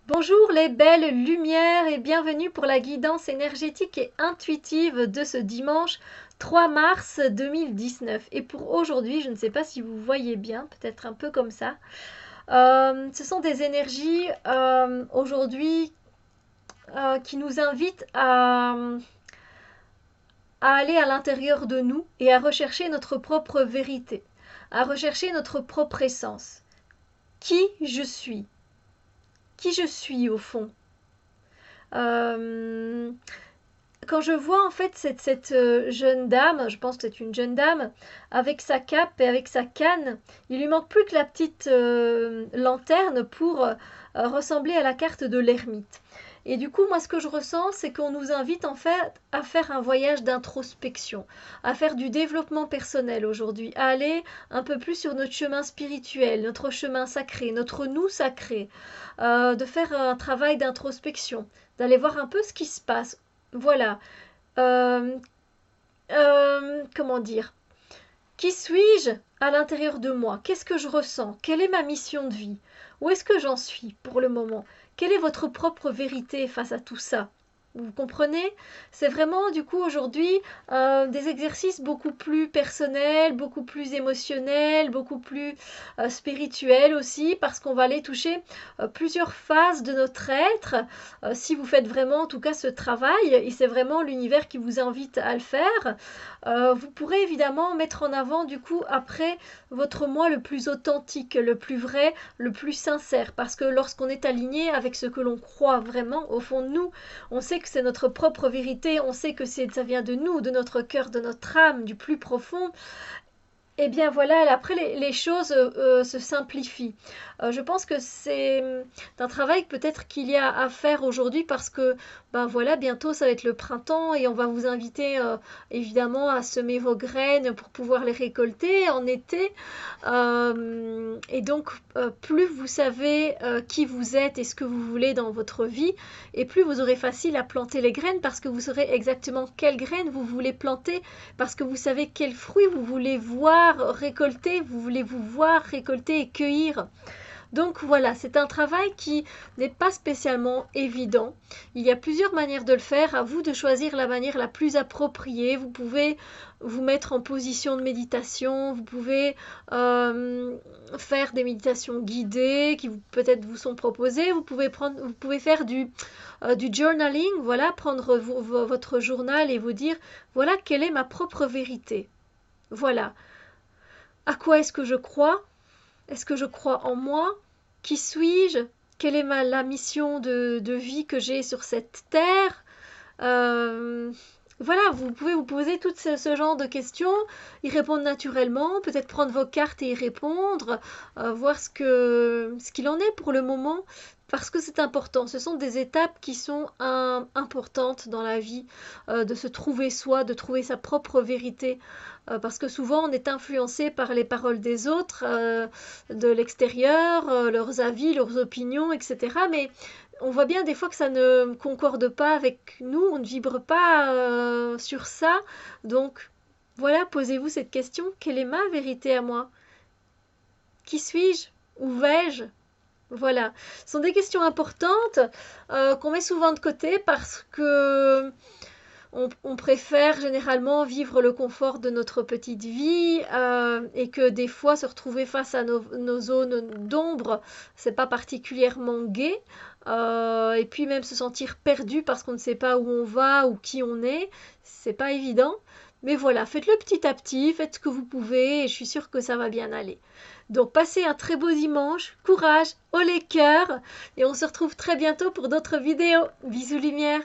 Bonjour les belles lumières et bienvenue pour la guidance énergétique et intuitive de ce dimanche 3 mars 2019. Et pour aujourd'hui, je ne sais pas si vous voyez bien, peut-être un peu comme ça, ce sont des énergies aujourd'hui qui nous invitent à aller à l'intérieur de nous et à rechercher notre propre vérité, à rechercher notre propre essence. Qui je suis? Qui je suis au fond? Euh, Quand je vois en fait cette jeune dame, je pense que c'est une jeune dame, avec sa cape et avec sa canne, il lui manque plus que la petite lanterne pour ressembler à la carte de l'ermite. Et du coup, moi, ce que je ressens, c'est qu'on nous invite en fait à faire un voyage d'introspection, à faire du développement personnel aujourd'hui, à aller un peu plus sur notre chemin spirituel, notre chemin sacré, notre nous sacré, de faire un travail d'introspection, d'aller voir un peu ce qui se passe. Voilà. Euh, Comment dire? Qui suis-je à l'intérieur de moi? Qu'est-ce que je ressens? Quelle est ma mission de vie? Où est-ce que j'en suis pour le moment? Quelle est votre propre vérité face à tout ça? Vous comprenez? C'est vraiment du coup aujourd'hui des exercices beaucoup plus personnels, beaucoup plus émotionnels, beaucoup plus spirituels aussi, parce qu'on va aller toucher plusieurs phases de notre être. Si vous faites vraiment en tout cas ce travail, et c'est vraiment l'univers qui vous invite à le faire, vous pourrez évidemment mettre en avant du coup après votre moi le plus authentique, le plus vrai, le plus sincère. Parce que lorsqu'on est aligné avec ce que l'on croit vraiment au fond de nous, on sait que c'est notre propre vérité, on sait que ça vient de nous, de notre cœur, de notre âme, du plus profond. Eh bien voilà, après les choses se simplifient. Je pense que c'est un travail peut-être qu'il y a à faire aujourd'hui parce que ben voilà, bientôt ça va être le printemps et on va vous inviter évidemment à semer vos graines pour pouvoir les récolter en été. Et donc plus vous savez qui vous êtes et ce que vous voulez dans votre vie, et plus vous aurez facile à planter les graines parce que vous saurez exactement quelles graines vous voulez planter parce que vous savez quels fruits vous voulez voir récolter, vous voulez vous voir récolter et cueillir. Donc voilà, c'est un travail qui n'est pas spécialement évident. Il y a plusieurs manières de le faire, à vous de choisir la manière la plus appropriée. Vous pouvez vous mettre en position de méditation, vous pouvez faire des méditations guidées qui peut-être vous sont proposées, vous pouvez faire du journaling, voilà, prendre votre journal et vous dire, voilà, quelle est ma propre vérité. Voilà, à quoi est-ce que je crois? Est-ce que je crois en moi? Qui suis-je? Quelle est la mission de vie que j'ai sur cette terre? Euh, voilà, vous pouvez vous poser tout ce genre de questions, y répondre naturellement, peut-être prendre vos cartes et y répondre, voir ce qu'il en est pour le moment, parce que c'est important. Ce sont des étapes qui sont importantes dans la vie, de se trouver soi, de trouver sa propre vérité, parce que souvent on est influencé par les paroles des autres, de l'extérieur, leurs avis, leurs opinions, etc. Mais on voit bien des fois que ça ne concorde pas avec nous, on ne vibre pas sur ça. Donc voilà, posez-vous cette question, quelle est ma vérité à moi? Qui suis-je? Où vais-je? Voilà, ce sont des questions importantes qu'on met souvent de côté parce que on préfère généralement vivre le confort de notre petite vie et que des fois se retrouver face à nos zones d'ombre, c'est pas particulièrement gai. Et puis même se sentir perdu parce qu'on ne sait pas où on va ou qui on est, c'est pas évident. Mais voilà, faites-le petit à petit, faites ce que vous pouvez et je suis sûre que ça va bien aller. Donc passez un très beau dimanche, courage, haut les cœurs et on se retrouve très bientôt pour d'autres vidéos. Bisous lumière.